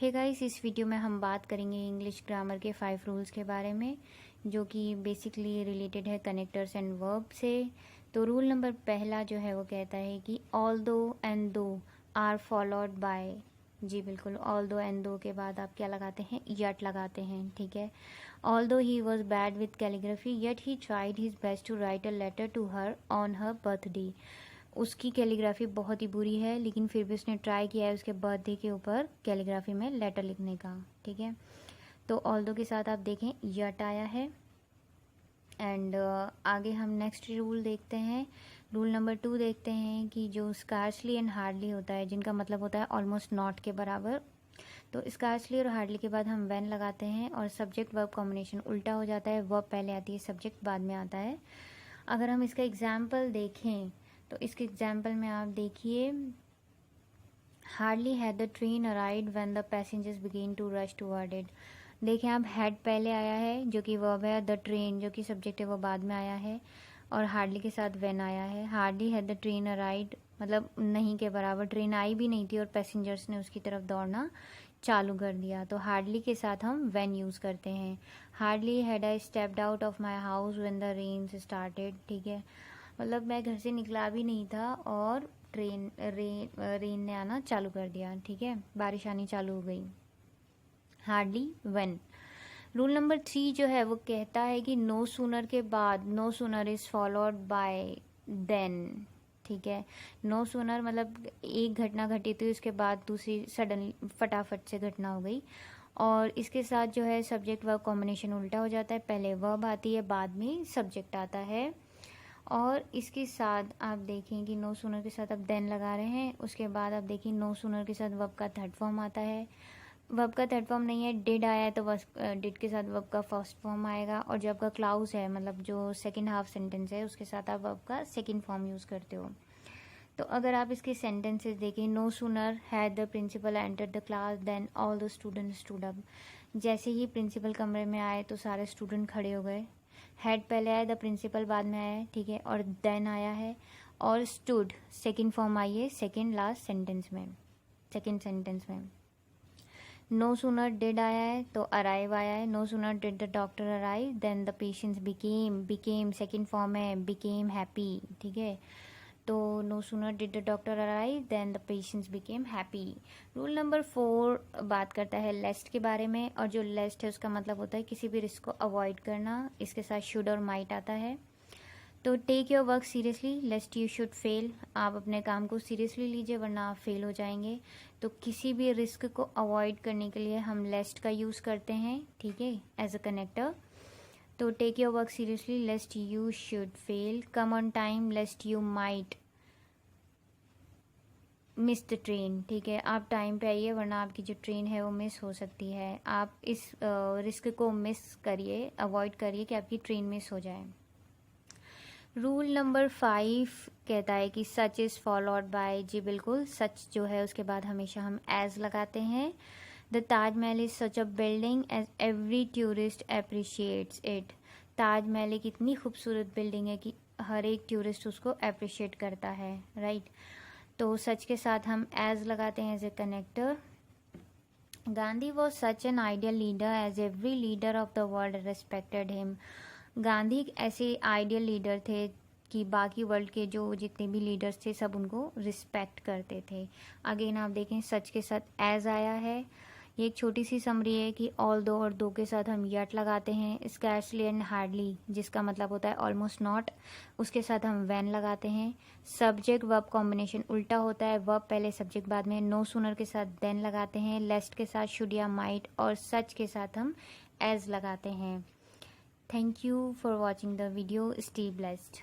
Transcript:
Hey guys, इस video में हम बात करेंगे इंग्लिश ग्रामर के 5 रूल्स के बारे में, जो कि बेसिकली रिलेटेड है कनेक्टर्स एंड वर्ब से। तो रूल नंबर पहला जो है वो कहता है कि ऑल दो एंड दो आर फॉलोड बाय। जी बिल्कुल, ऑल दो एंड दो के बाद आप क्या लगाते हैं, यट लगाते हैं। ठीक है। Although he was bad with calligraphy yet he tried his best to write a letter to her on her birthday. उसकी कैलीग्राफी बहुत ही बुरी है, लेकिन फिर भी उसने ट्राई किया है उसके बर्थडे के ऊपर कैलीग्राफी में लेटर लिखने का। ठीक है। तो ऑल्दो के साथ आप देखें यट आया है। एंड आगे हम नेक्स्ट रूल देखते हैं। रूल नंबर 2 देखते हैं कि जो स्कार्सली एंड हार्डली होता है, जिनका मतलब होता है ऑलमोस्ट नॉट के बराबर। तो स्कार्सली और हार्डली के बाद हम व्हेन लगाते हैं और सब्जेक्ट वर्ब कॉम्बिनेशन उल्टा हो जाता है। वर्ब पहले आती है, सब्जेक्ट बाद में आता है। अगर हम इसका एग्जाम्पल देखें तो इसके एग्जाम्पल में आप देखिए, hardly had the train arrived when the passengers began to rush toward it. देखें आप, हैड पहले आया है जो कि वर्ब है, द ट्रेन जो कि सब्जेक्ट है वो बाद में आया है, और हार्डली के साथ व्हेन आया है। Hardly had the train arrived मतलब नहीं के बराबर, ट्रेन आई भी नहीं थी और पैसेंजर्स ने उसकी तरफ दौड़ना चालू कर दिया। तो हार्डली के साथ हम व्हेन यूज़ करते हैं। Hardly had I stepped out of my house when the rain started. ठीक है, मतलब मैं घर से निकला भी नहीं था और रेन ने आना चालू कर दिया। ठीक है, बारिश आनी चालू हो गई। Hardly when. रूल नंबर 3 जो है वो कहता है कि नो सूनर के बाद no sooner is followed by then. ठीक है, नो सूनर मतलब एक घटना घटी थी, उसके बाद दूसरी सडनली फटाफट से घटना हो गई, और इसके साथ जो है सब्जेक्ट वर्ब कॉम्बिनेशन उल्टा हो जाता है। पहले वर्ब आती है, बाद में सब्जेक्ट आता है। और इसके साथ आप देखें कि नो सूनर के साथ आप देन लगा रहे हैं, उसके बाद आप देखिए नो सूनर के साथ वर्ब का थर्ड फॉर्म आता है। वर्ब का थर्ड फॉर्म नहीं है, डिड आया है तो डिड के साथ वर्ब का फर्स्ट फॉर्म आएगा, और जो आपका क्लाउज है मतलब जो सेकंड हाफ सेंटेंस है उसके साथ आप वर्ब का सेकंड फॉर्म यूज़ करते हो। तो अगर आप इसके सेंटेंसेस देखें, no sooner had the principal enter the class then all the student stood up. जैसे ही प्रिंसिपल कमरे में आए तो सारे स्टूडेंट खड़े हो गए। हैड पहले आया, द प्रिंसिपल बाद में आया है। ठीक है, और देन आया है, और स्टूड सेकंड फॉर्म आई है सेकंड लास्ट सेंटेंस में, सेकंड सेंटेंस में। नो सूनर डिड आया है तो अराइव आया है। No sooner did the doctor arrive then the patients became second form है, बिकेम हैप्पी। ठीक है, तो no sooner did the doctor arrive then the patients became happy. Rule number 4 बात करता है लेस्ट के बारे में, और जो लेस्ट है उसका मतलब होता है किसी भी रिस्क को अवॉइड करना। इसके साथ शुड और माइट आता है। तो take your work seriously lest you should fail. आप अपने काम को सीरियसली लीजिए वरना आप फेल हो जाएंगे। तो किसी भी रिस्क को अवॉइड करने के लिए हम लेस्ट का यूज़ करते हैं। ठीक है, एज अ कनेक्टर। तो take your work seriously lest you should fail. Come on time lest you might miss the train. ठीक है, आप टाइम पे आइए वरना आपकी जो ट्रेन है वो मिस हो सकती है। आप इस रिस्क को मिस करिए, अवॉइड करिए कि आपकी ट्रेन मिस हो जाए। रूल नंबर 5 कहता है कि सच इज़ फॉलोड बाय। जी बिल्कुल, सच जो है उसके बाद हमेशा हम एज लगाते हैं। The Taj Mahal is such a building as every tourist appreciates it. Taj Mahal एक इतनी खूबसूरत बिल्डिंग है कि हर एक टूरिस्ट उसको अप्रिशिएट करता है। राइट, तो सच के साथ हम एज लगाते हैं as a connector. Gandhi was such an ideal leader as every leader of the world respected him. Gandhi एक ऐसे आइडियल लीडर थे कि बाकी वर्ल्ड के जो जितने भी लीडर्स थे सब उनको रिस्पेक्ट करते थे। अगेन आप देखें सच के साथ एज आया है। ये एक छोटी सी समरी है कि ऑल दो और दो के साथ हम यट लगाते हैं। स्कैर्सली एंड हार्डली जिसका मतलब होता है ऑलमोस्ट नॉट, उसके साथ हम व्हेन लगाते हैं। सब्जेक्ट वर्ब कॉम्बिनेशन उल्टा होता है, वर्ब पहले सब्जेक्ट बाद में। नो सूनर के साथ देन लगाते हैं, लेस्ट के साथ शुड या माइट, और सच के साथ हम एज लगाते हैं। Thank you for watching the video. Stay blessed.